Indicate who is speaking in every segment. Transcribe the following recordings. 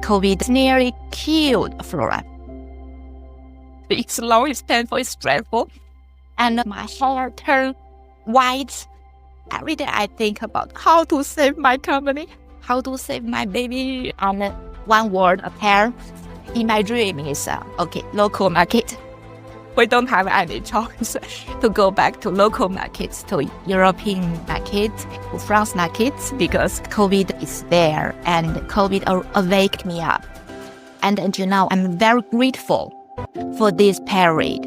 Speaker 1: COVID nearly killed Florêve. It's slow, it's painful, it's stressful. And my hair turned white. Every day I think about how to save my company, how to save my baby. And one word appear in my dream is, local market. We don't have any choice to go back to local markets, to European markets, to France markets, because COVID is there and COVID awake me up. And until now, I'm very grateful for this period.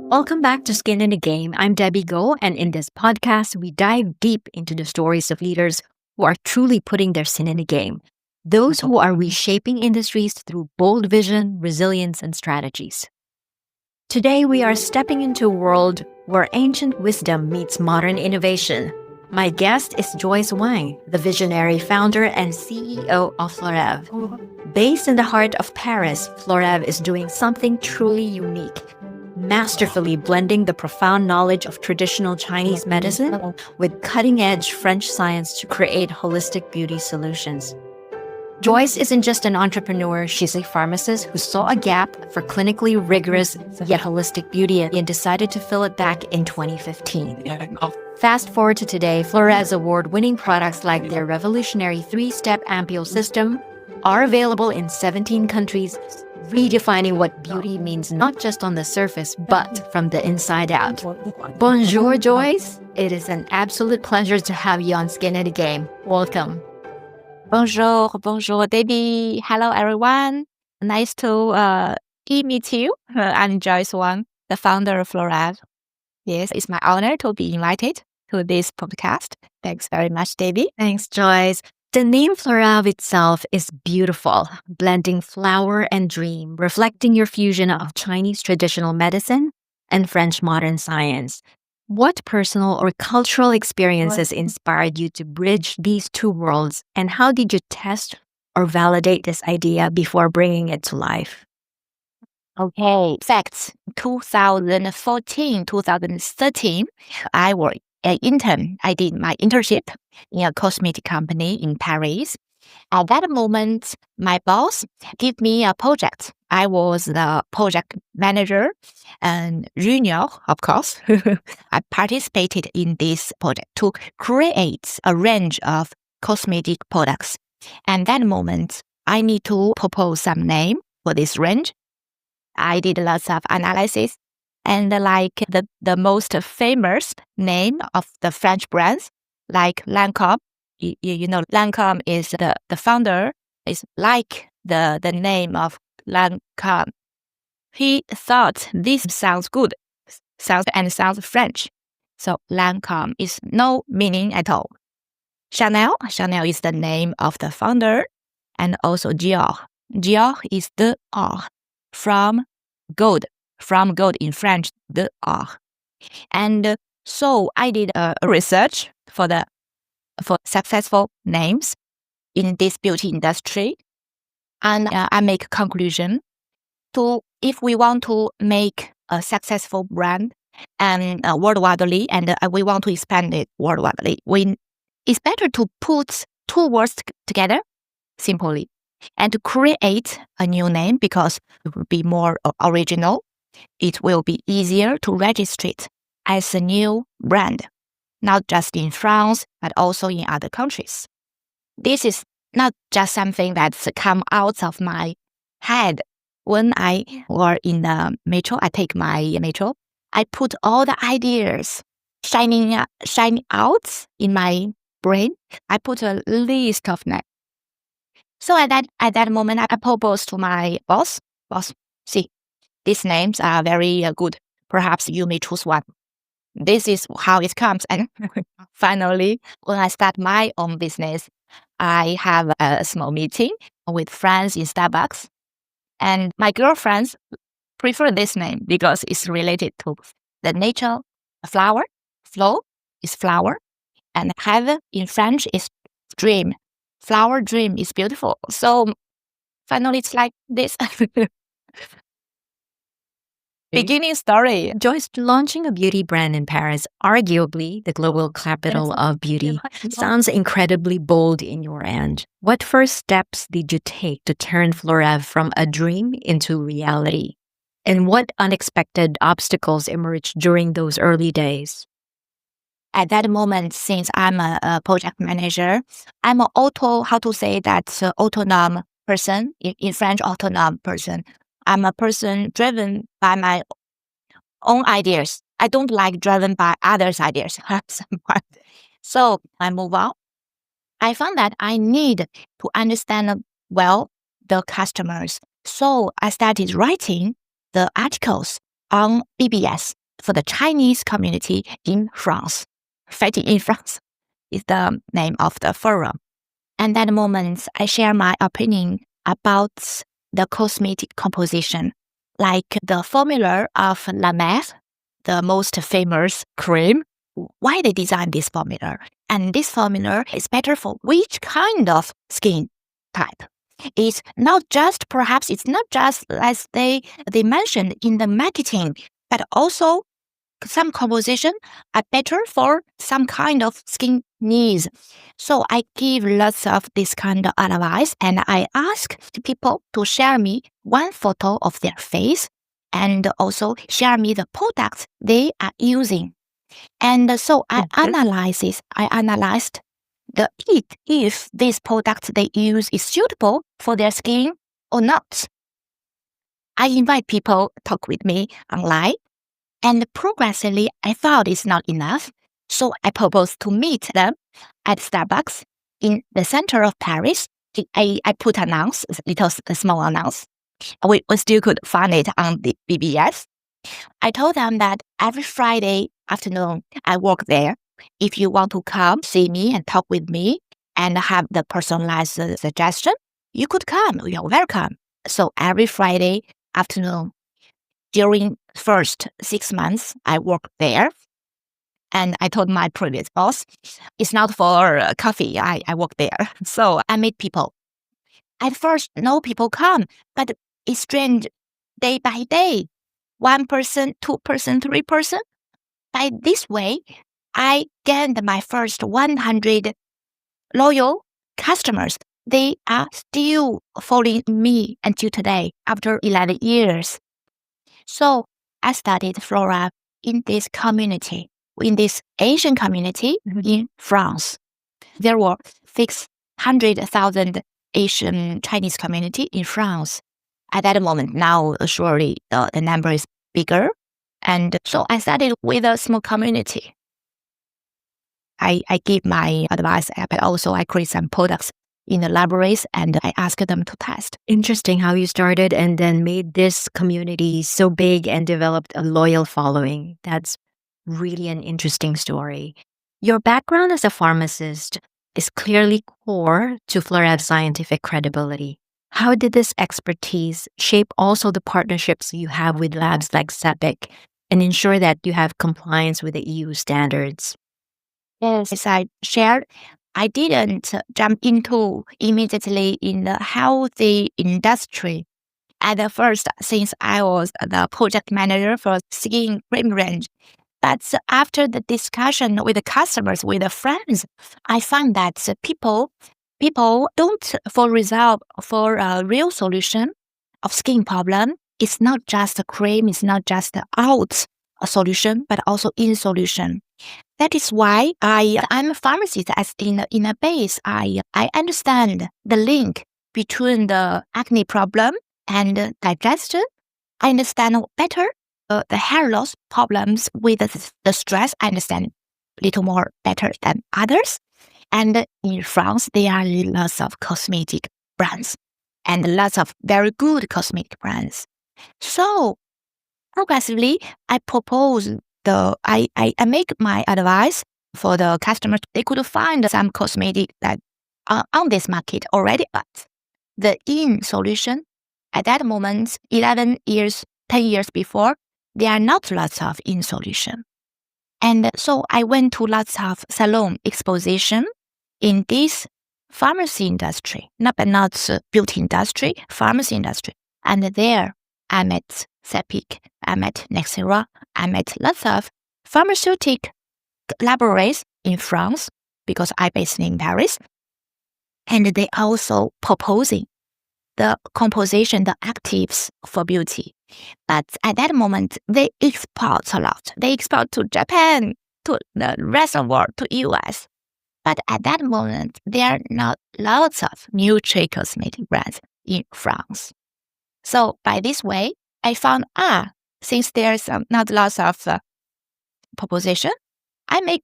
Speaker 2: Welcome back to Skin in the Game. I'm Debbie Go, and in this podcast, we dive deep into the stories of leaders who are truly putting their skin in the game. Those who are reshaping industries through bold vision, resilience, and strategies. Today, we are stepping into a world where ancient wisdom meets modern innovation. My guest is Joyce Wang, the visionary founder and CEO of Florêve. Based in the heart of Paris, Florêve is doing something truly unique, masterfully blending the profound knowledge of traditional Chinese medicine with cutting-edge French science to create holistic beauty solutions. Joyce isn't just an entrepreneur, she's a pharmacist who saw a gap for clinically rigorous yet holistic beauty and decided to fill it back in 2015. Fast forward to today, Florêve's award-winning products like their revolutionary 3-step Ampoule system are available in 17 countries, redefining what beauty means not just on the surface, but from the inside out. Bonjour, Joyce. It is an absolute pleasure to have you on Skin in the Game. Welcome.
Speaker 1: Bonjour, Debbie. Hello, everyone. Nice to meet you. I'm Joyce Wang, the founder of Florêve. Yes, it's my honor to be invited to this podcast. Thanks very much, Debbie.
Speaker 2: Thanks, Joyce. The name Florêve itself is beautiful, blending flower and dream, reflecting your fusion of Chinese traditional medicine and French modern science. What personal or cultural experiences inspired you to bridge these two worlds, and how did you test or validate this idea before bringing it to life?
Speaker 1: Okay, facts. 2014, 2013, I was an intern. I did my internship in a cosmetic company in Paris. At that moment, my boss gave me a project. I was the project manager and junior, of course. I participated in this project to create a range of cosmetic products. And that moment, I need to propose some name for this range. I did lots of analysis, and like the most famous name of the French brands, like Lancôme. You know, Lancôme is the founder is like the name of Lancôme. He thought this sounds good, sounds French. So Lancôme is no meaning at all. Chanel is the name of the founder, and also Dior. Dior is the or from gold in French, the or. And so I did a research for successful names in this beauty industry, and I make a conclusion to if we want to make a successful brand and worldwidely, and we want to expand it worldwidely, it's better to put two words together simply and to create a new name because it will be more original. It will be easier to register it as a new brand, not just in France, but also in other countries. This is not just something that's come out of my head. When I were in the metro, I take my metro, I put all the ideas shining out in my brain. I put a list of names. So at that moment, I proposed to my boss, see, these names are very good. Perhaps you may choose one. This is how it comes. And finally, when I start my own business, I have a small meeting with friends in Starbucks. And my girlfriends prefer this name because it's related to the nature, flower. Flow is flower. And heaven in French is dream. Flower dream is beautiful. So finally, it's like this. beginning story.
Speaker 2: Joyce, launching a beauty brand in Paris, arguably the global capital of beauty, sounds incredibly bold in your end. What first steps did you take to turn Florêve from a dream into reality? And what unexpected obstacles emerged during those early days?
Speaker 1: At that moment, since I'm a project manager, I'm an autonomous person, in French, autonomous person. I'm a person driven by my own ideas. I don't like driven by others' ideas. So I move on. I found that I need to understand well the customers. So I started writing the articles on BBS for the Chinese community in France. Fighting in France is the name of the forum. And at that moment, I share my opinion about the cosmetic composition, like the formula of La Mer, the most famous cream. Why they designed this formula? And this formula is better for which kind of skin type? It's not just as they mentioned in the marketing, but also some composition are better for some kind of skin needs. So I give lots of this kind of advice, and I ask people to share me one photo of their face and also share me the products they are using. And so I analyzed if this product they use is suitable for their skin or not. I invite people to talk with me online. And progressively, I thought it's not enough. So I proposed to meet them at Starbucks in the center of Paris. I put a small announce. We still could find it on the BBS. I told them that every Friday afternoon, I work there. If you want to come see me and talk with me and have the personalized suggestion, you could come. You're welcome. So every Friday afternoon, during first 6 months, I worked there. And I told my previous boss, it's not for coffee. I work there. So I meet people. At first, no people come, but it's strange. Day by day, 1 person, 2 person, 3 person. By this way, I gained my first 100 loyal customers. They are still following me until today, after 11 years. So I started Florêve in this community, in this Asian community in France. There were 600,000 Asian Chinese community in France. At that moment, now surely the number is bigger. And so I started with a small community. I give my advice, but also I create some products in the libraries and I ask them to test.
Speaker 2: Interesting how you started and then made this community so big and developed a loyal following. That's really an interesting story. Your background as a pharmacist is clearly core to Florêve's scientific credibility. How did this expertise shape also the partnerships you have with labs like CEPIC and ensure that you have compliance with the EU standards?
Speaker 1: Yes, as I shared, I didn't jump into immediately in the healthy industry. At the first, since I was the project manager for skin cream range. But after the discussion with the customers, with the friends, I found that people don't for a real solution of skin problem. It's not just a cream, it's not just out a solution, but also in solution. That is why I'm a pharmacist. As in a base, I understand the link between the acne problem and digestion. I understand better the hair loss problems with the stress. I understand a little more better than others. And in France, there are lots of cosmetic brands and lots of very good cosmetic brands. So progressively, I propose I make my advice for the customers. They could find some cosmetic that are on this market already, but the in solution at that moment, 11 years, 10 years before, there are not lots of in solution. And so I went to lots of salon exposition in this pharmacy industry, not beauty industry, pharmacy industry. And there I met Sepik, I met Nexera, I met lots of pharmaceutical laboratories in France because I based in Paris. And they also proposing the composition, the actives for beauty. But at that moment, they export a lot. They export to Japan, to the rest of the world, to US. But at that moment, there are not lots of Nutri cosmetic brands in France. So by this way, I found, since there's not lots of proposition, I make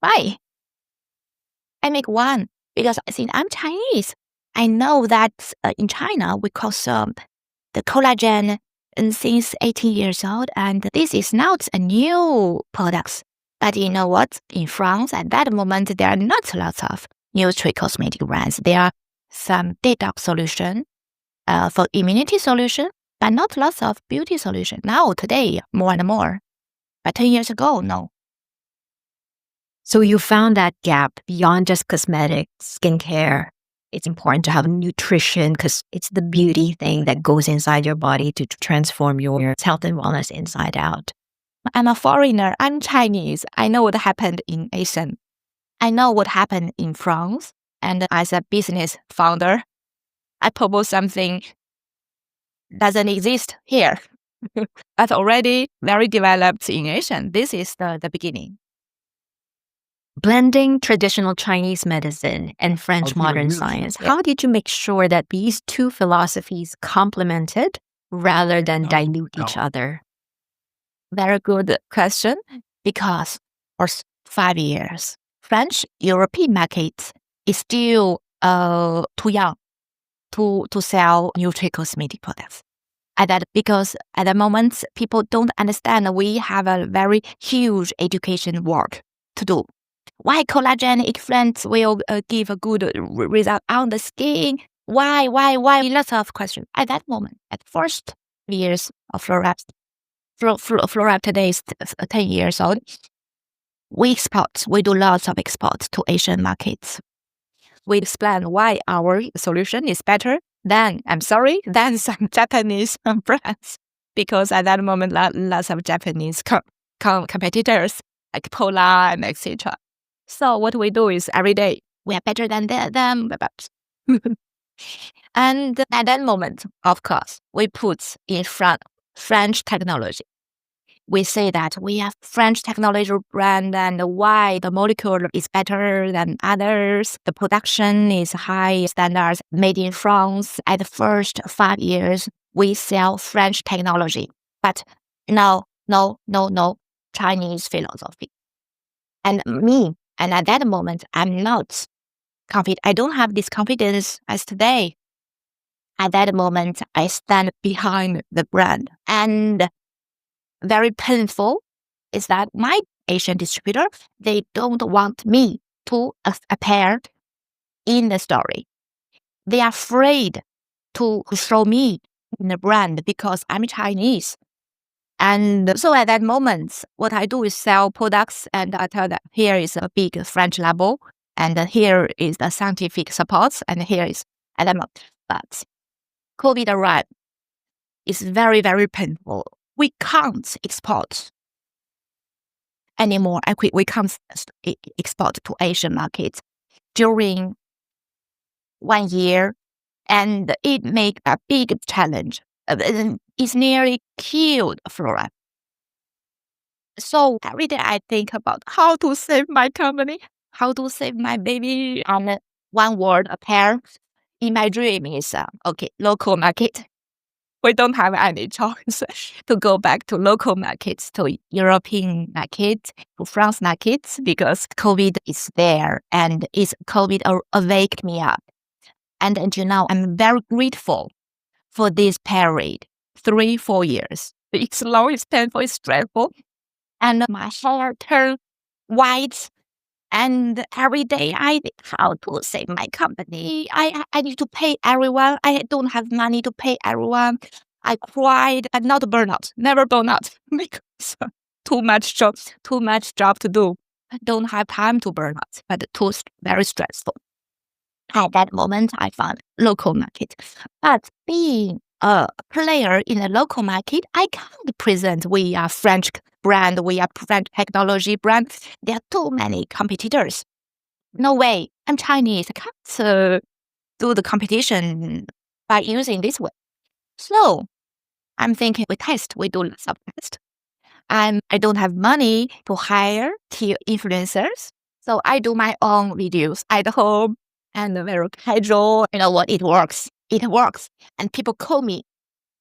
Speaker 1: one because since I'm Chinese, I know that in China, we consume the collagen since 18 years old, and this is not a new product. But you know what? In France, at that moment, there are not lots of Nutri cosmetic brands. There are some detox solution for immunity solution, but not lots of beauty solution. Now, today, more and more. But 10 years ago, no.
Speaker 2: So you found that gap beyond just cosmetics, skincare. It's important to have nutrition because it's the beauty thing that goes inside your body to transform your health and wellness inside out.
Speaker 1: I'm a foreigner. I'm Chinese. I know what happened in Asia. I know what happened in France. And as a business founder, I propose something doesn't exist here. That's already very developed in Asia. This is the beginning.
Speaker 2: Blending traditional Chinese medicine and French modern science, how did you make sure that these two philosophies complemented rather than dilute each other?
Speaker 1: Very good question. Because for 5 years, French European market is still too young to sell Nutri cosmetic products. Because at the moment, people don't understand we have a very huge education work to do. Why collagen exfoliant will give a good result on the skin? Why? Lots of questions. At that moment, at first years of Florêve today is 10 years old. We do lots of exports to Asian markets. We explain why our solution is better than some Japanese brands. Because at that moment, lots of Japanese competitors like Polar and etc. So what we do is every day, we are better than them. And at that moment, of course, we put in front French technology. We say that we have French technology brand and why the molecule is better than others. The production is high standards made in France. At the first 5 years, we sell French technology. But no, Chinese philosophy. And at that moment, I'm not confident. I don't have this confidence as today. At that moment, I stand behind the brand. And very painful is that my Asian distributor, they don't want me to appear in the story. They are afraid to show me in the brand because I'm Chinese. And so at that moment, what I do is sell products and I tell them, here is a big French label and here is the scientific support and here is element. But COVID arrived. It's very, very painful. We can't export anymore. We can't export to Asian markets during 1 year, and it made a big challenge. It's nearly killed Florêve. So every day I think about how to save my company, how to save my baby. And one word, a pair. In my dream is local market. We don't have any choice to go back to local markets, to European markets, to France markets, because COVID is there and COVID awake me up. And until now, I'm very grateful for this period, 3-4 years. It's long, it's painful, it's stressful. And my hair turned white. And every day I think how to save my company. I need to pay everyone. I don't have money to pay everyone. I cried and not burnout, never burnout because too much job to do. I don't have time to burn out, but very stressful. At that moment, I found local market. But being a player in the local market, I can't present we are French brand, we are French technology brand. There are too many competitors. No way. I'm Chinese. I can't do the competition by using this way. So I'm thinking we do lots of tests. I don't have money to hire influencers. So I do my own videos at home and very casual. You know what? It works. It works. And people call me,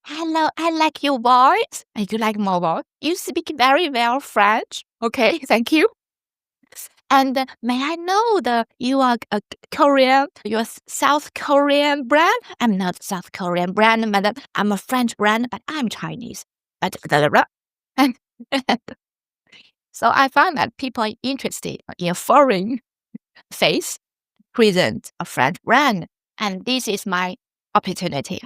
Speaker 1: hello, I like your voice. And you like my voice? You speak very well French. Okay, thank you. And may I know you are a Korean, you're a South Korean brand? I'm not South Korean brand, madam. I'm a French brand, but I'm Chinese. And so I found that people are interested in a foreign face, present a French brand. And this is my opportunity.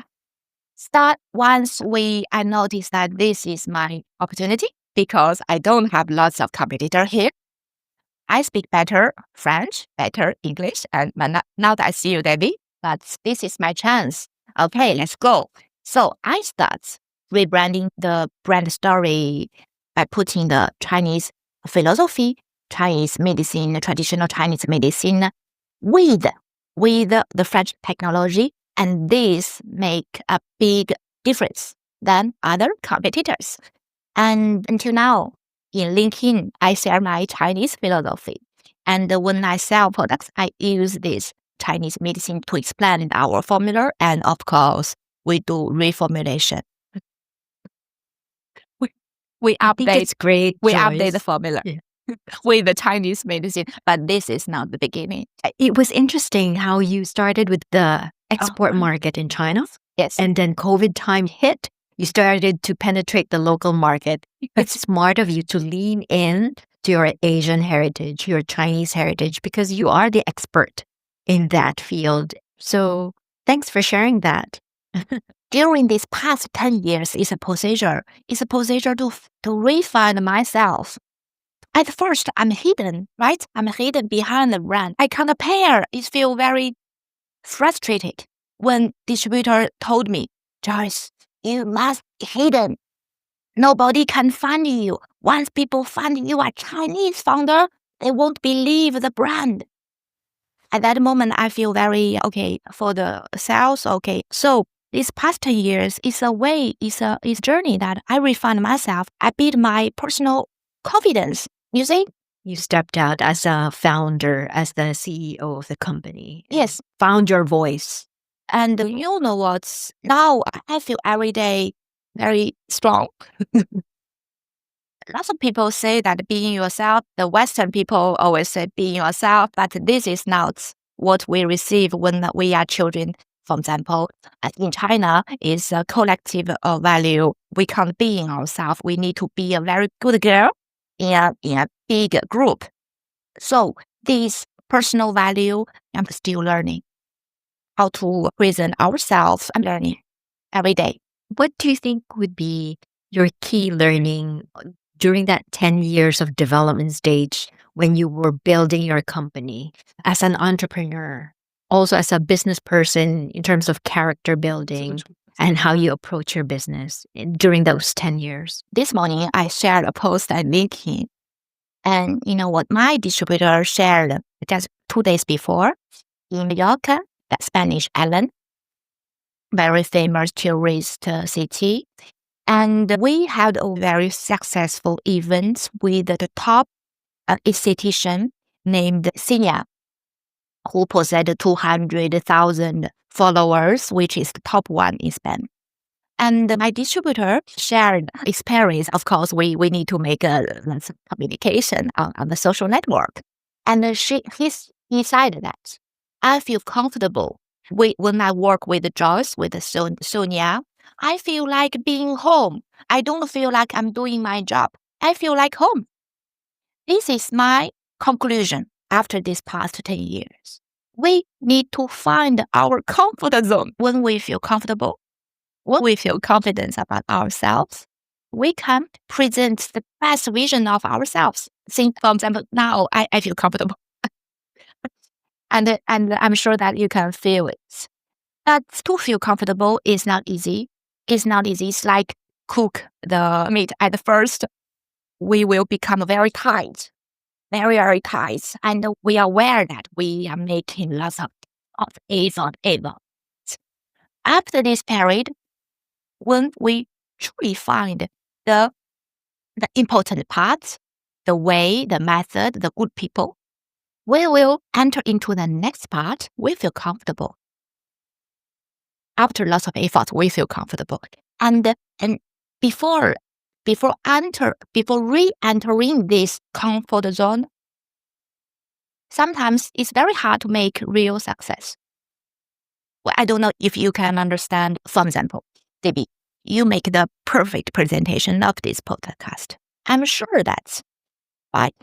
Speaker 1: Once I noticed that this is my opportunity because I don't have lots of competitor here. I speak better French, better English, and now that I see you, Debbie, but this is my chance. Okay, let's go. So I start rebranding the brand story by putting the Chinese philosophy, Chinese medicine, traditional Chinese medicine with the French technology, and this make a big difference than other competitors. And until now, in LinkedIn, I share my Chinese philosophy. And when I sell products, I use this Chinese medicine to explain our formula. And of course, we do reformulation. We update.
Speaker 2: It's great.
Speaker 1: We
Speaker 2: Joyce.
Speaker 1: update the formula with the Chinese medicine, but this is not the beginning.
Speaker 2: It was interesting how you started with the export market in China.
Speaker 1: Yes.
Speaker 2: And then COVID time hit. You started to penetrate the local market. It's smart of you to lean in to your Asian heritage, your Chinese heritage, because you are the expert in that field. So thanks for sharing that.
Speaker 1: During these past 10 years, it's a procedure. It's a procedure to refine myself. At first, I'm hidden, right? I'm hidden behind the brand. I can't appear. It feels very frustrated when distributor told me, Joyce, you must be hidden. Nobody can find you. Once people find you are Chinese founder, they won't believe the brand. At that moment, I feel very okay for the sales. Okay, so these past 10 years is a journey that I refined myself. I built my personal confidence. You see?
Speaker 2: You stepped out as a founder, as the CEO of the company.
Speaker 1: Yes.
Speaker 2: Found your voice.
Speaker 1: And you know what? Now I feel every day very strong. Lots of people say that being yourself, the Western people always say being yourself, but this is not what we receive when we are children. For example, in China, is a collective value. We can't be in ourselves. We need to be a very good girl in a big group. So this personal value, I'm still learning how to present ourselves. I'm learning every day.
Speaker 2: What do you think would be your key learning during that 10 years of development stage when you were building your company as an entrepreneur, also as a business person in terms of character building and how you approach your business during those 10 years?
Speaker 1: This morning, I shared a post at LinkedIn. And you know what? My distributor shared just 2 days before in Mallorca, that Spanish island, very famous tourist city. And we had a very successful event with the top esthetician named Xenia, who possessed 200,000 followers, which is the top one in Spain. And my distributor shared experience. Of course, we need to make a communication on the social network. And he decided that I feel comfortable when I work with Joyce, with Sonia. I feel like being home. I don't feel like I'm doing my job. I feel like home. This is my conclusion after this past 10 years. We need to find our comfort zone. When we feel comfortable, when we feel confident about ourselves, we can present the best vision of ourselves. Think, for example, now I feel comfortable. and I'm sure that you can feel it. But to feel comfortable is not easy. It's not easy. It's like cook the meat at first. We will become very tight, very, very tight. And we are aware that we are making lots of effort. After this period, when we truly find the important parts, the way, the method, the good people, we will enter into the next part. We feel comfortable. After lots of effort, we feel comfortable. And before re-entering this comfort zone, sometimes it's very hard to make real success. Well, I don't know if you can understand. For example, Debbie, you make the perfect presentation of this podcast. I'm sure that's right.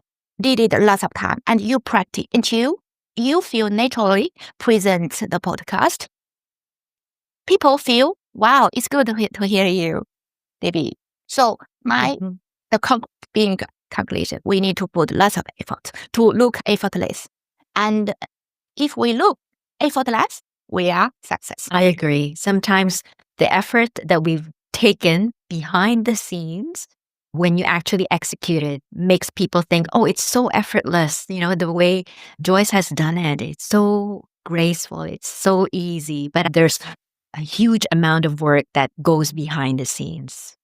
Speaker 1: Did it lots of time and you practice until you feel naturally present the podcast. People feel, wow, it's good to hear you, Debbie. So being conclusion, we need to put lots of effort to look effortless. And if we look effortless, we are success.
Speaker 2: I agree. Sometimes the effort that we've taken behind the scenes, when you actually execute it, makes people think, oh, it's so effortless. The way Joyce has done it, it's so graceful. It's so easy. But there's a huge amount of work that goes behind the scenes.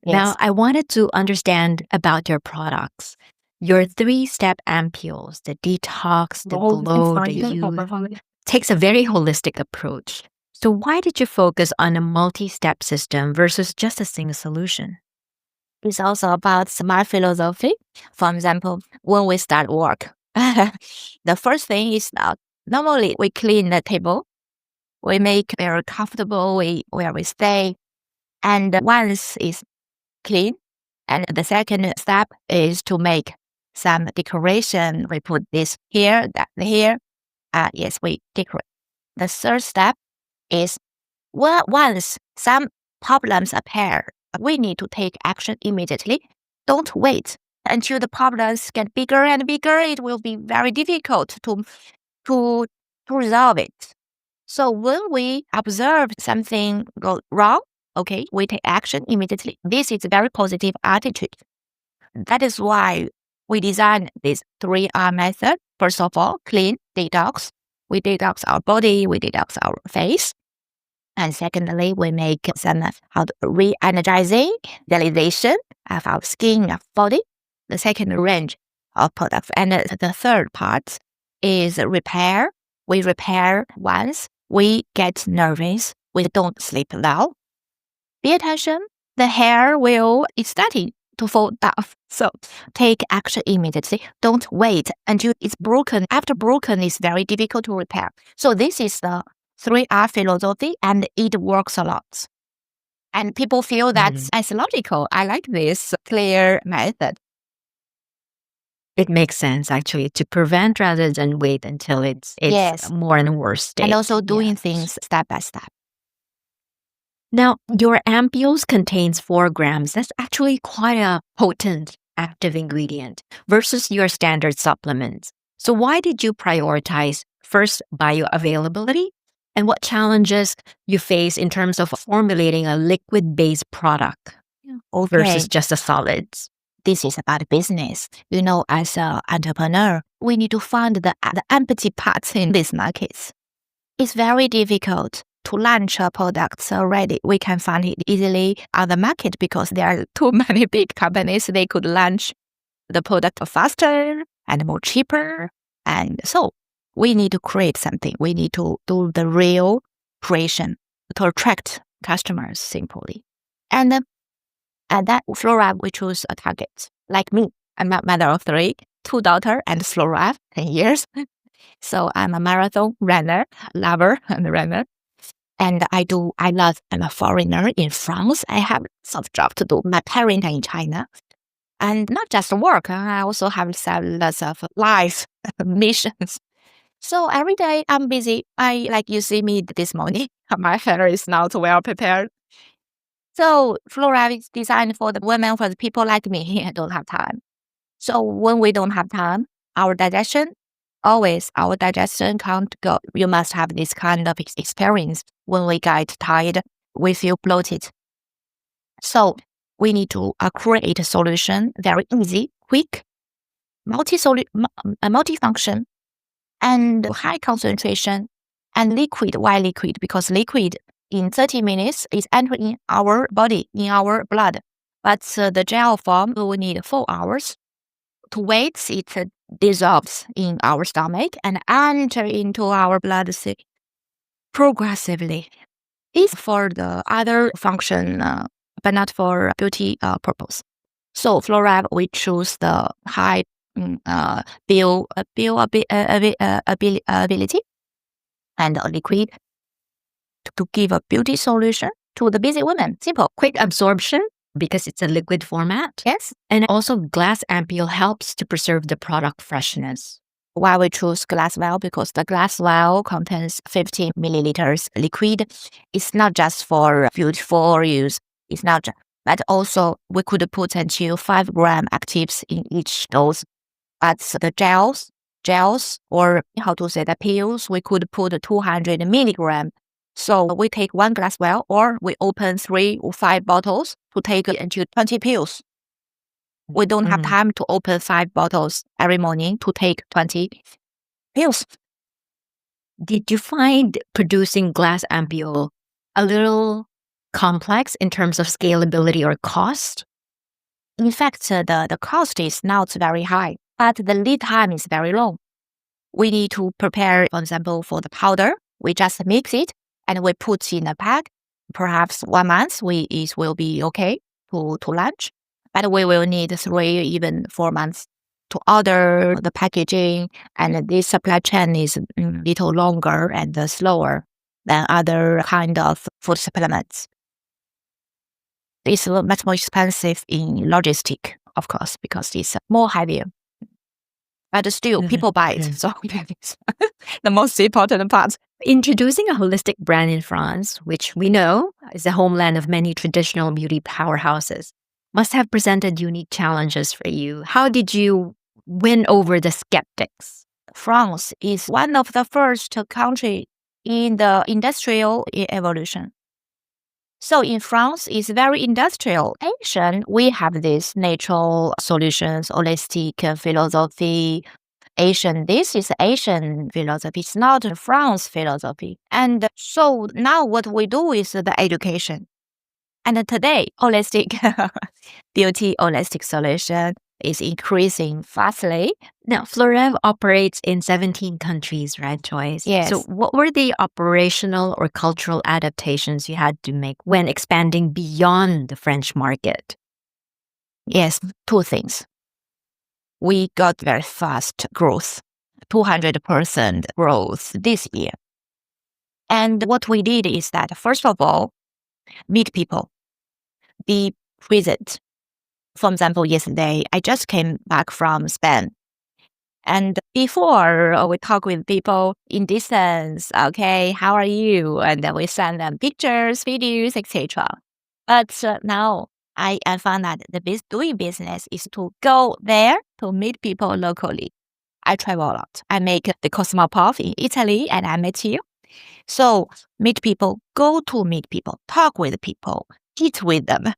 Speaker 1: Yes.
Speaker 2: Now, I wanted to understand about your products. Your 3-step Ampoules, the detox, the glow, the youth, takes a very holistic approach. So why did you focus on a multi-step system versus just a single solution?
Speaker 1: It's also about smart philosophy. For example, when we start work, the first thing is that normally we clean the table. We make very comfortable where we stay. And once it's clean, and the second step is to make some decoration. We put this here, that here. Yes, we decorate. The third step is once some problems appear, we need to take action immediately. Don't wait until the problems get bigger and bigger. It will be very difficult to resolve it. So when we observe something go wrong, okay, we take action immediately. This is a very positive attitude. That is why we designed this 3R method. First of all, clean, detox. We detox our body, we detox our face. And secondly, we make some re-energizing sterilization of our skin, of body. The second range of products. And the third part is repair. We repair once we get nervous, we don't sleep well. Pay attention, the hair is starting to fall down. So take action immediately. Don't wait until it's broken. After broken, it's very difficult to repair. So this is the 3R philosophy, and it works a lot. And people feel that's as logical. I like this clear method.
Speaker 2: It makes sense, actually, to prevent rather than wait until it's
Speaker 1: Yes.
Speaker 2: more in a worse state.
Speaker 1: And also doing
Speaker 2: Yes.
Speaker 1: things step by step.
Speaker 2: Now, your Ampoules contains 4 grams. That's actually quite a potent active ingredient versus your standard supplements. So why did you prioritize first bioavailability, and what challenges you face in terms of formulating a liquid-based product versus just the solids?
Speaker 1: This is about business. As an entrepreneur, we need to find the empty parts in these markets. It's very difficult to launch a product already. We can find it easily on the market because there are too many big companies. They could launch the product faster and more cheaper. And so we need to create something. We need to do the real creation to attract customers simply. And that Florêve, we choose a target. Like me, I'm a mother of 3, 2 daughters, and Florêve, 10 years. So I'm a marathon runner, lover and runner. And I'm a foreigner in France. I have some job to do. My parents are in China. And not just work, I also have lots of life missions. So every day I'm busy. Like you see me this morning, my hair is not well prepared. So Florêve is designed for the women, for the people like me. I don't have time. So when we don't have time, our digestion can't go. You must have this kind of experience. When we get tired, we feel bloated. So we need to create a solution, very easy, quick, multifunction, and high concentration, and liquid. Why liquid? Because liquid in 30 minutes is entering our body, in our blood. But the gel form will need 4 hours. To wait, it dissolves in our stomach and enter into our bloodstream progressively. It's for the other function, but not for beauty purpose. So Florêve, we choose the high ability and liquid to give a beauty solution to the busy women. Simple.
Speaker 2: Quick absorption because it's a liquid format.
Speaker 1: Yes.
Speaker 2: And also glass ampule helps to preserve the product freshness.
Speaker 1: Why we choose glass vial? Because the glass vial contains 50 milliliters liquid. It's not just for beautiful use. It's not, but also we could put until 5 gram actives in each dose. But the gels, or how to say the pills, we could put 200 milligram. So we take 1 glass vial, or we open 3 or 5 bottles to take until 20 pills. We don't have time to open 5 bottles every morning to take 20 pills.
Speaker 2: Did you find producing glass ampule a little complex in terms of scalability or cost?
Speaker 1: In fact, the cost is not very high, but the lead time is very long. We need to prepare, for example, for the powder. We just mix it and we put in a pack. Perhaps 1 month, it will be okay to launch. But we will need 3, even 4 months to order the packaging, and this supply chain is a little longer and slower than other kind of food supplements. It's much more expensive in logistic, of course, because it's more heavier. But still, people buy it. So it's the most important part.
Speaker 2: Introducing a holistic brand in France, which we know is the homeland of many traditional beauty powerhouses, must have presented unique challenges for you. How did you win over the skeptics?
Speaker 1: France is one of the first countries in the industrial evolution. So in France, it's very industrial. Asian, we have this natural solutions, holistic philosophy. This is Asian philosophy. It's not France philosophy. And so now what we do is the education. And today, holistic beauty, holistic solution is increasing fastly.
Speaker 2: Now, Florêve operates in 17 countries, right, Joyce?
Speaker 1: Yes.
Speaker 2: So what were the operational or cultural adaptations you had to make when expanding beyond the French market?
Speaker 1: Yes, 2 things. We got very fast growth, 200% growth this year. And what we did is that, first of all, meet people, be present. For example, yesterday, I just came back from Spain. And before we talk with people in distance, okay, how are you? And then we send them pictures, videos, etc. But now I found that doing business is to go there to meet people locally. I travel a lot. I make the Cosmopolitan in Italy, and I met you. So meet people, go to meet people, talk with people, eat with them.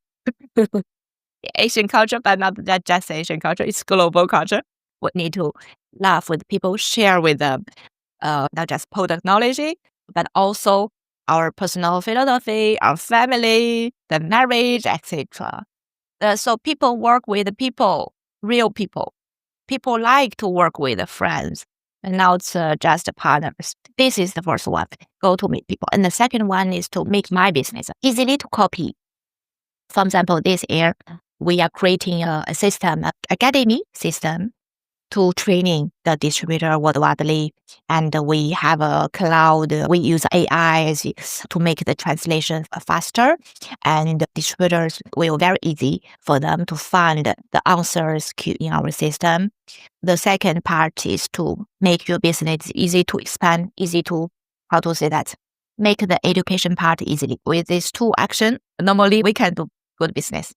Speaker 1: Asian culture, but not just Asian culture, it's global culture. We need to laugh with people, share with them, not just product knowledge, but also our personal philosophy, our family, the marriage, etc. So people work with people, real people. People like to work with friends and not just partners. This is the first one, go to meet people. And the second one is to make my business easily to copy. For example, this year, we are creating a system, an academy system to training the distributor worldwide. And we have a cloud. We use AI to make the translation faster. And distributors will very easy for them to find the answers in our system. The second part is to make your business easy to expand, easy to, how to say that, make the education part easily. With these 2 actions, normally we can do good business.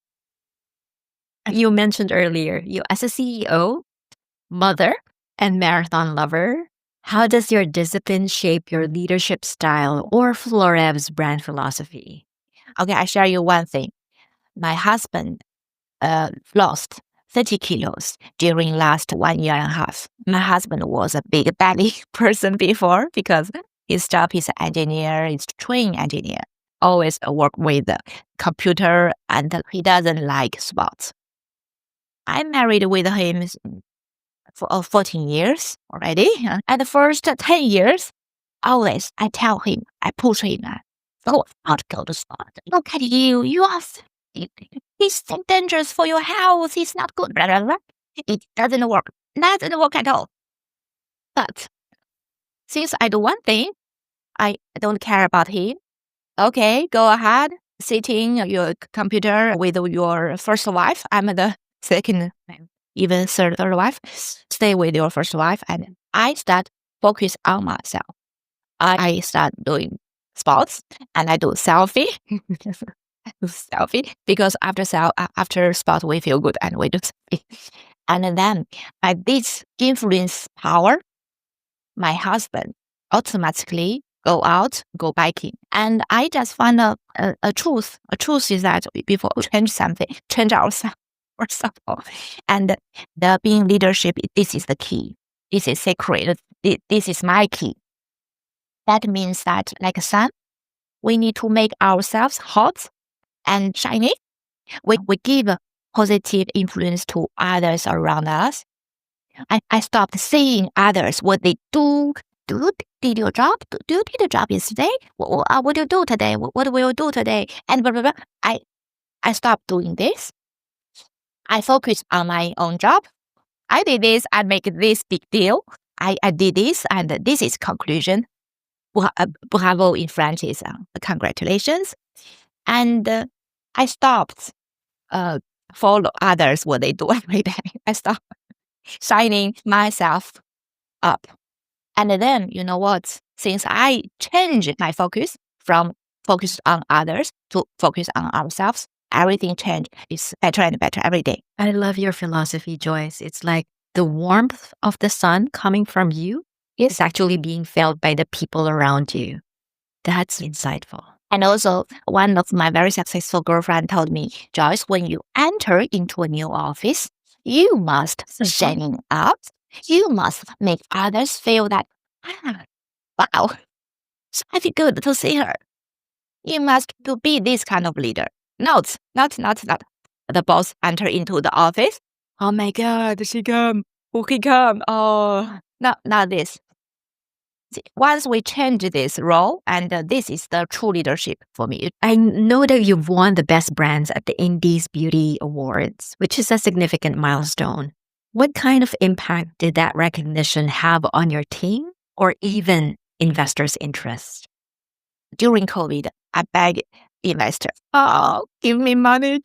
Speaker 2: You mentioned earlier, you as a CEO, mother, and marathon lover, how does your discipline shape your leadership style or Florêve's brand philosophy?
Speaker 1: Okay, I share you one thing. my husband lost 30 kilos during last 1.5 years. My husband was a big belly person before because his job is an engineer, he's a trained engineer, always work with the computer, and he doesn't like sports. I married with him for 14 years already. And the first 10 years, always I tell him, I push him, go out, go to sport. Look at you, you are, it's dangerous for your health, it's not good, blah, blah, blah. It doesn't work at all. But since I do one thing, I don't care about him. Okay, go ahead, sitting your computer with your first wife. I'm the second, even third wife. Stay with your first wife, and I start focus on myself. I start doing sports, and I do selfie. Selfie because after sport we feel good and we do selfie. And then by this influence power, my husband automatically go out, go biking. And I just found a truth. A truth is that before we change something, change ourselves. And the being leadership, this is the key. This is sacred. This is my key. That means that, like a sun, we need to make ourselves hot and shiny. We give a positive influence to others around us. I stopped seeing others, what they do. Did your job? Do you did your job yesterday? What do you do today? What will you do today? And blah, blah, blah. I stopped doing this. I focus on my own job. I did this. I make this big deal. I did this, and this is conclusion. Bravo in French is congratulations. And I stopped follow others what they do every day. I stopped shining myself up. And then, you know what? Since I changed my focus from focus on others to focus on ourselves, everything changed. It's better and better every day.
Speaker 2: I love your philosophy, Joyce. It's like the warmth of the sun coming from you is actually being felt by the people around you. That's insightful.
Speaker 1: And also, one of my very successful girlfriend told me, Joyce, when you enter into a new office, you must shine up. You must make others feel that, wow, I feel good to see her. You must be this kind of leader. Not the boss enter into the office. Oh my God, she come. Who he come? Oh, not this. Once we change this role, and this is the true leadership for me.
Speaker 2: I know that you've won the best brands at the Indies Beauty Awards, which is a significant milestone. What kind of impact did that recognition have on your team or even investors' interest?
Speaker 1: During COVID, I begged investors, oh, give me money.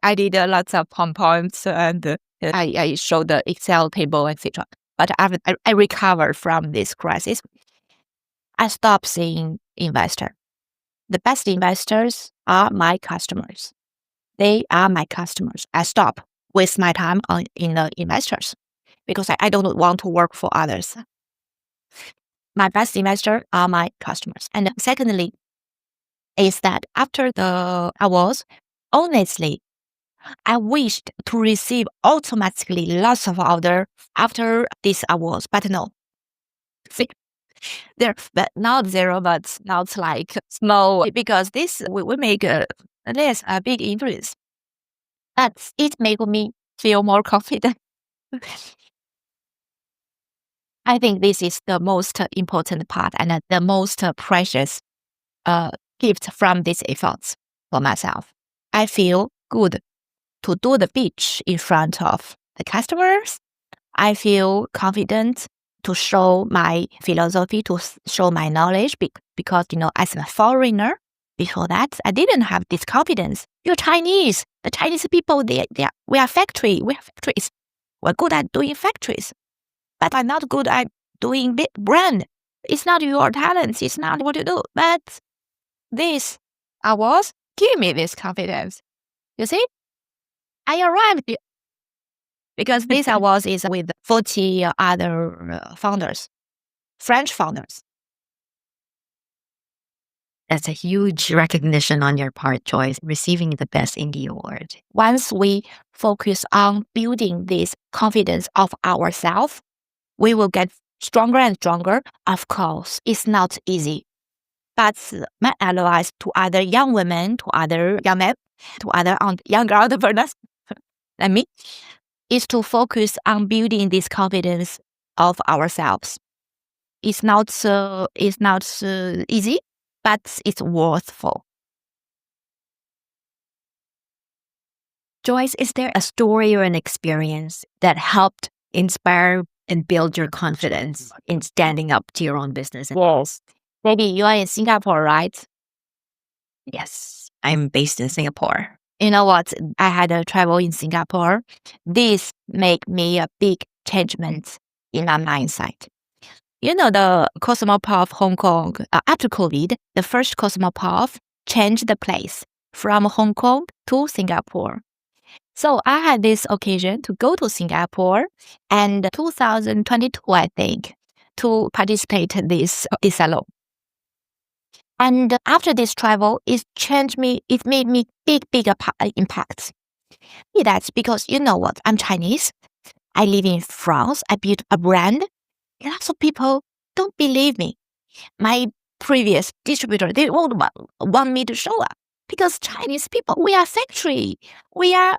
Speaker 1: I did lots of pom-poms, and I showed the Excel table, etc. But after I recovered from this crisis, I stopped seeing investors. The best investors are my customers. They are my customers. I stop waste my time in the investors because I don't want to work for others. My best investors are my customers. And secondly, is that after the awards, honestly, I wished to receive automatically lots of orders after these awards, but no. See, there, but not zero, but not like small, because this we make less a big influence. But it made me feel more confident. I think this is the most important part and the most precious gift from these efforts for myself. I feel good to do the pitch in front of the customers. I feel confident to show my philosophy, to show my knowledge, because, as a foreigner, before that, I didn't have this confidence. You're Chinese. The Chinese people, we are factories. We're good at doing factories, but I'm not good at doing big brand. It's not your talent. It's not what you do. But this awards give me this confidence. You see, I arrived because this awards is with 40 other founders, French founders.
Speaker 2: That's a huge recognition on your part, Joyce, receiving the Best Indie Award.
Speaker 1: Once we focus on building this confidence of ourselves, we will get stronger and stronger. Of course, it's not easy. But my advice to other young women, to other young men, to other younger entrepreneurs, like me, is to focus on building this confidence of ourselves. It's not easy, but it's worthful.
Speaker 2: Joyce, is there a story or an experience that helped inspire and build your confidence in standing up to your own business?
Speaker 1: Yes. Maybe you are in Singapore, right?
Speaker 2: Yes, I'm based in Singapore.
Speaker 1: You know what? I had a travel in Singapore. This made me a big changement in my mindset. You know, the Cosmopolitan of Hong Kong, after COVID, the first Cosmopolitan changed the place from Hong Kong to Singapore. So I had this occasion to go to Singapore and 2022, I think, to participate in this salon. And after this travel, it changed me. It made me big impact. That's because you know what? I'm Chinese. I live in France. I built a brand. Lots of people don't believe me. My previous distributor, they won't want me to show up because Chinese people, we are factory. We are,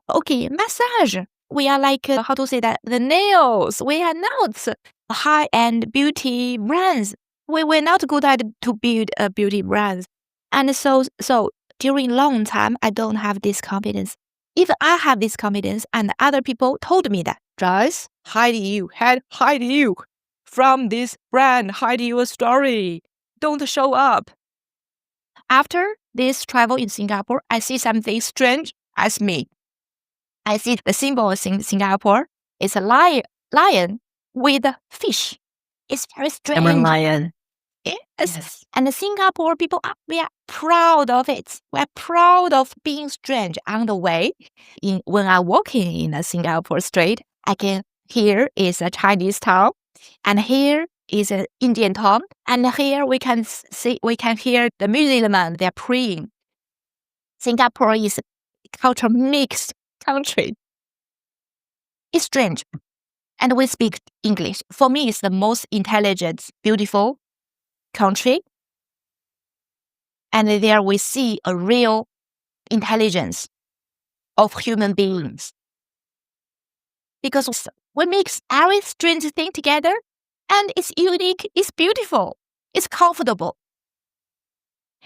Speaker 1: massage. We are like, the nails. We are not high-end beauty brands. We're not good at to build a beauty brands. And so during long time, I don't have this confidence. If I have this confidence and other people told me that, Joyce, hide you from this brand, hide your story. Don't show up. After this travel in Singapore, I see something strange as me. I see the symbol in Singapore is a lion with a fish. It's very strange.
Speaker 2: I'm a lion.
Speaker 1: Yes. And the Singapore people, we are proud of it. We're proud of being strange. On the way, when I'm walking in a Singapore street, I can hear is a Chinese town, and here is an Indian town, and here we can hear the Muslim, they're praying. Singapore is a culture mixed country. It's strange. And we speak English. For me, it's the most intelligent, beautiful country. And there we see a real intelligence of human beings. Because we mix every strange thing together, and it's unique, it's beautiful, it's comfortable.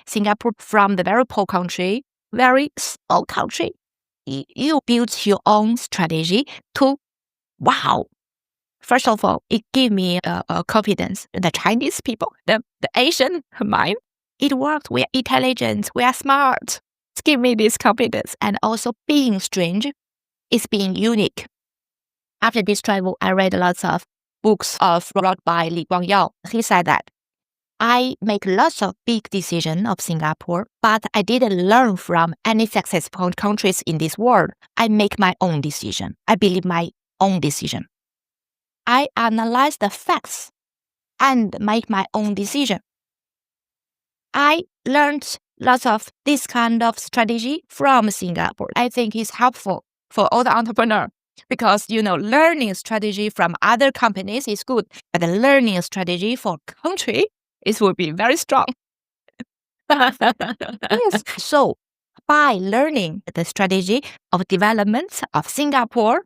Speaker 1: Singapore, from the very poor country, very small country, you build your own strategy to, wow. First of all, it gave me a confidence. The Chinese people, the Asian mind, it works. We are intelligent. We are smart. It gave me this confidence. And also being strange is being unique. After this travel, I read lots of books wrote by Li Guangyao. He said that I make lots of big decisions of Singapore, but I didn't learn from any successful countries in this world. I make my own decision. I believe my own decision. I analyze the facts and make my own decision. I learned lots of this kind of strategy from Singapore. I think it's helpful for all the entrepreneurs because, learning strategy from other companies is good, but the learning strategy for country, it will be very strong. Yes. So by learning the strategy of development of Singapore,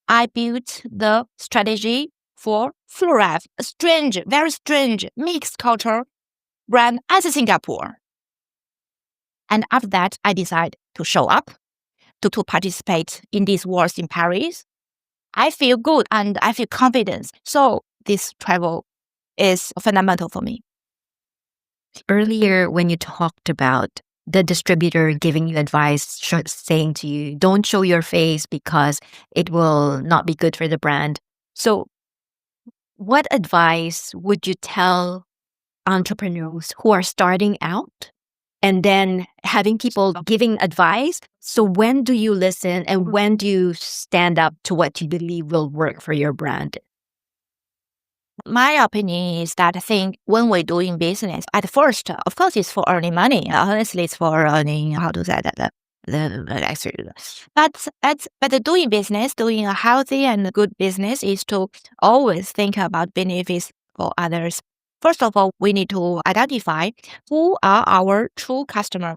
Speaker 1: I built the strategy for Florêve, a strange, very strange mixed culture brand as Singapore. And after that, I decided to show up, to participate in these wars in Paris. I feel good and I feel confident. So this travel is fundamental for me.
Speaker 2: Earlier, when you talked about the distributor giving you advice, saying to you, don't show your face because it will not be good for the brand. So what advice would you tell entrepreneurs who are starting out and then having people giving advice? So when do you listen and when do you stand up to what you believe will work for your brand?
Speaker 1: My opinion is that I think when we're doing business, at first, of course, it's for earning money. Honestly, it's for earning, how to say that, actually. But doing business, doing a healthy and good business is to always think about benefits for others. First of all, we need to identify who are our true customers.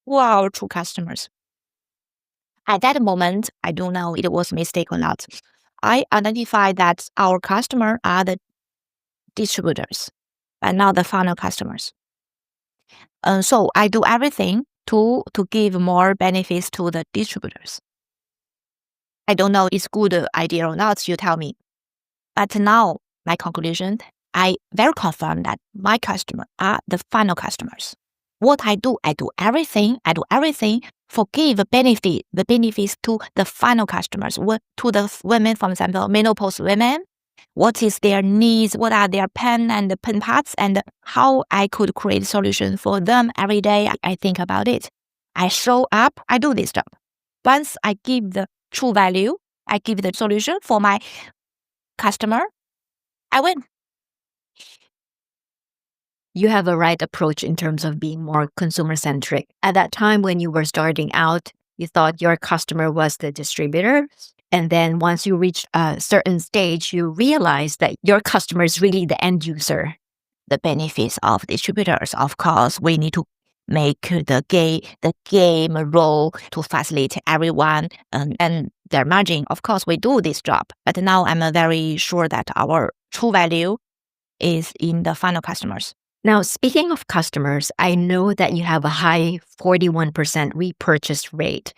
Speaker 1: Who are our true customers? At that moment, I don't know it was a mistake or not. I identified that our customer are the distributors, but not the final customers. So I do everything to give more benefits to the distributors. I don't know it's good idea or not, you tell me. But now, my conclusion, I very confirm that my customer are the final customers. What I do everything for give the benefits to the final customers, to the women, for example, menopause women. What is their needs? What are their pain and pain parts? And how I could create solution for them every day. I think about it. I show up. I do this job. Once I give the true value, I give the solution for my customer, I win.
Speaker 2: You have a right approach in terms of being more consumer-centric. At that time when you were starting out, you thought your customer was the distributor. And then once you reach a certain stage, you realize that your customer is really the end user.
Speaker 1: The benefits of distributors, of course, we need to make the game role to facilitate everyone and their margin. Of course, we do this job. But now I'm very sure that our true value is in the final customers.
Speaker 2: Now, speaking of customers, I know that you have a high 41% repurchase rate.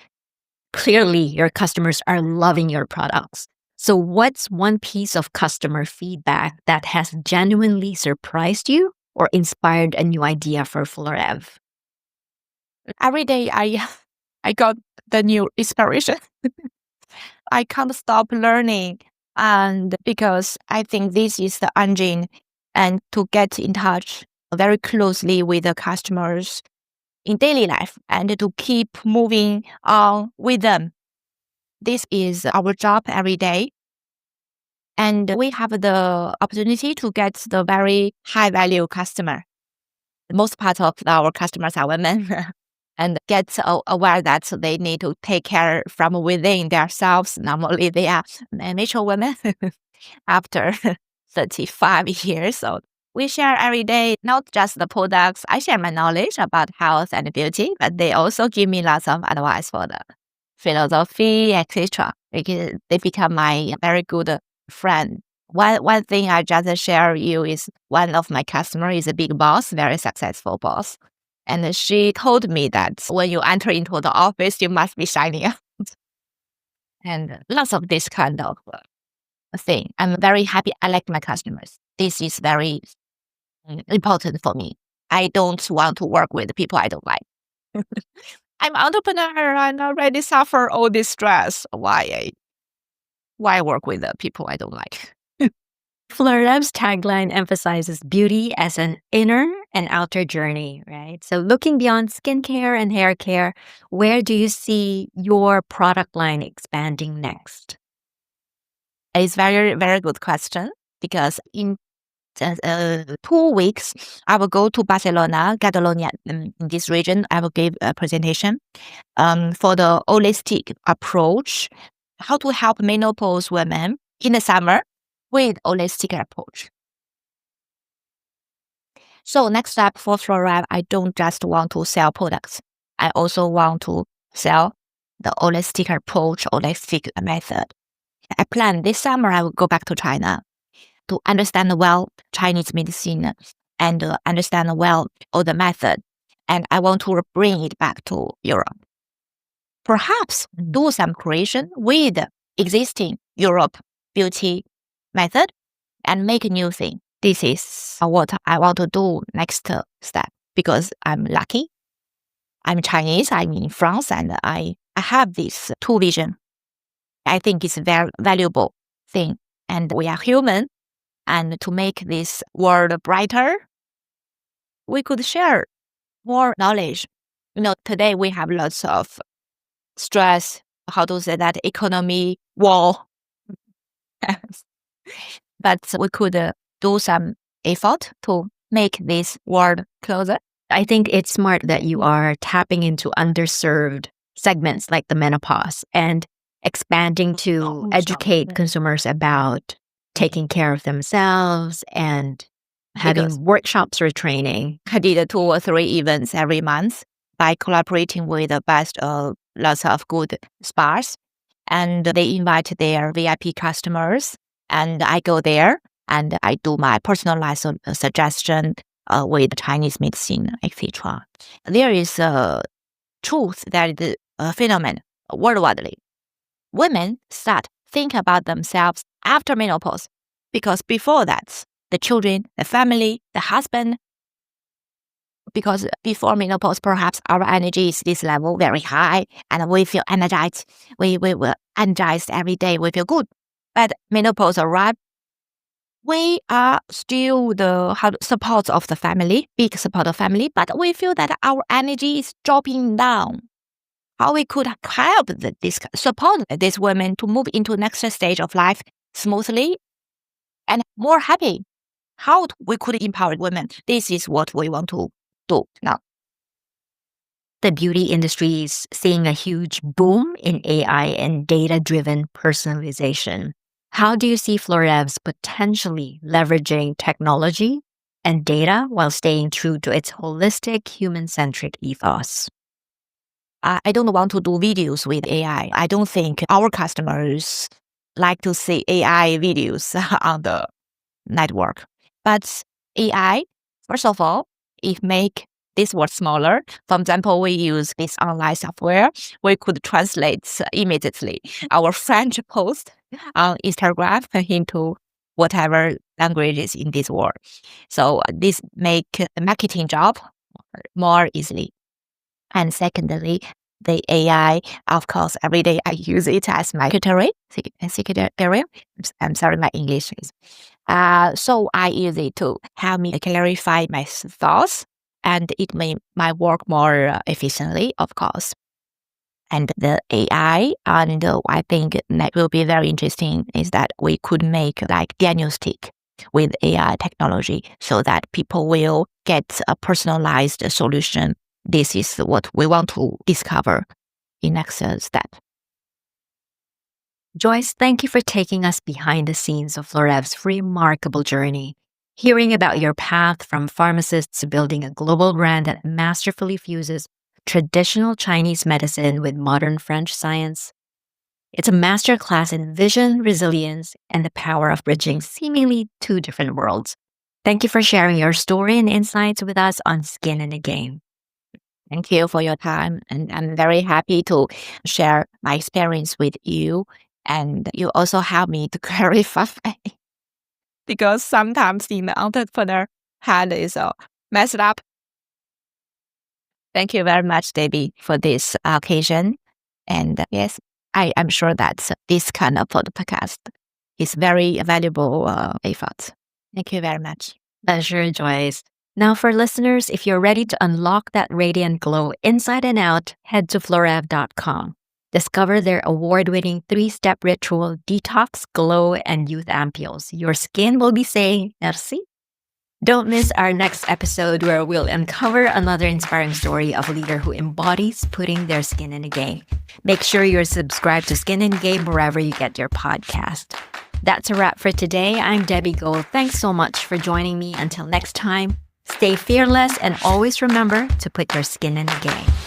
Speaker 2: Clearly, your customers are loving your products. So what's one piece of customer feedback that has genuinely surprised you or inspired a new idea for Florêve?
Speaker 1: Every day I got the new inspiration. I can't stop learning. And because I think this is the engine and to get in touch very closely with the customers in daily life and to keep moving on with them. This is our job every day. And we have the opportunity to get the very high value customer. Most part of our customers are women and get aware that they need to take care from within themselves. Normally they are mature women after 35 years old. We share every day, not just the products. I share my knowledge about health and beauty, but they also give me lots of advice for the philosophy, etc. Because they become my very good friend. One thing I just share you is one of my customers is a big boss, very successful boss. And she told me that when you enter into the office, you must be shining out. And lots of this kind of thing. I'm very happy. I like my customers. This is very important for me. I don't want to work with people I don't like. I'm an entrepreneur and already suffer all this stress. Why work with the people I don't like?
Speaker 2: Florêve's tagline emphasizes beauty as an inner and outer journey, right? So looking beyond skincare and hair care, where do you see your product line expanding next?
Speaker 1: It's very, very good question because in 2 weeks, I will go to Barcelona, Catalonia. In this region, I will give a presentation for the holistic approach, how to help menopause women in the summer with holistic approach. So next step for Florêve, I don't just want to sell products. I also want to sell the holistic approach, holistic method. I plan this summer I will go back to China to understand well Chinese medicine and understand well all the method. And I want to bring it back to Europe. Perhaps do some creation with existing Europe beauty method and make a new thing. This is what I want to do next step because I'm lucky. I'm Chinese, I'm in France, and I have this two vision. I think it's a very valuable thing. And we are human. And to make this world brighter, we could share more knowledge. Today we have lots of stress, how to say that, economy, war. but we could do some effort to make this world closer.
Speaker 2: I think it's smart that you are tapping into underserved segments like the menopause and expanding to educate consumers about taking care of themselves and having workshops or training.
Speaker 1: I did 2 or 3 events every month by collaborating with the best lots of good spas. And they invite their VIP customers. And I go there and I do my personalized suggestion with Chinese medicine, etc. There is a truth that is a phenomenon worldwide. Women start thinking about themselves after menopause because before that, the children, the family, the husband, because before menopause, perhaps our energy is this level very high and we feel energized. We were energized every day. We feel good. But menopause arrives. We are still the support of the family, big support of family, but we feel that our energy is dropping down. How we could help support these women to move into the next stage of life smoothly and more happy. How we could empower women. This is what we want to do now.
Speaker 2: The beauty industry is seeing a huge boom in AI and data-driven personalization. How do you see Florêve's potentially leveraging technology and data while staying true to its holistic, human-centric ethos?
Speaker 1: I don't want to do videos with AI. I don't think our customers like to see AI videos on the network. But AI, first of all, it make this word smaller. For example, we use this online software. We could translate immediately our French post on Instagram into whatever languages in this world. So this make the marketing job more easily. And secondly, the AI, of course, every day I use it as my secretary. I'm sorry, my English is. So I use it to help me clarify my thoughts, and it made my work more efficiently, of course. And the AI, and I think that will be very interesting, is that we could make like diagnostic with AI technology so that people will get a personalized solution. This is what we want to discover in next step.
Speaker 2: Joyce, thank you for taking us behind the scenes of Florêve's remarkable journey. Hearing about your path from pharmacist to building a global brand that masterfully fuses traditional Chinese medicine with modern French science. It's a masterclass in vision, resilience, and the power of bridging seemingly two different worlds. Thank you for sharing your story and insights with us on Skin in the Game.
Speaker 1: Thank you for your time, and I'm very happy to share my experience with you. And you also help me to clarify because sometimes in the entrepreneur head is messed up. Thank you very much, Debbie, for this occasion. And yes, I'm sure that this kind of podcast is very valuable effort. Thank you very much.
Speaker 2: Pleasure, Joyce. Now for listeners, if you're ready to unlock that radiant glow inside and out, head to florêve.com. Discover their award-winning 3-step ritual, detox, glow, and youth ampules. Your skin will be saying merci. Don't miss our next episode where we'll uncover another inspiring story of a leader who embodies putting their skin in the game. Make sure you're subscribed to Skin in the Game wherever you get your podcast. That's a wrap for today. I'm Debbie Goh. Thanks so much for joining me. Until next time, stay fearless and always remember to put your skin in the game.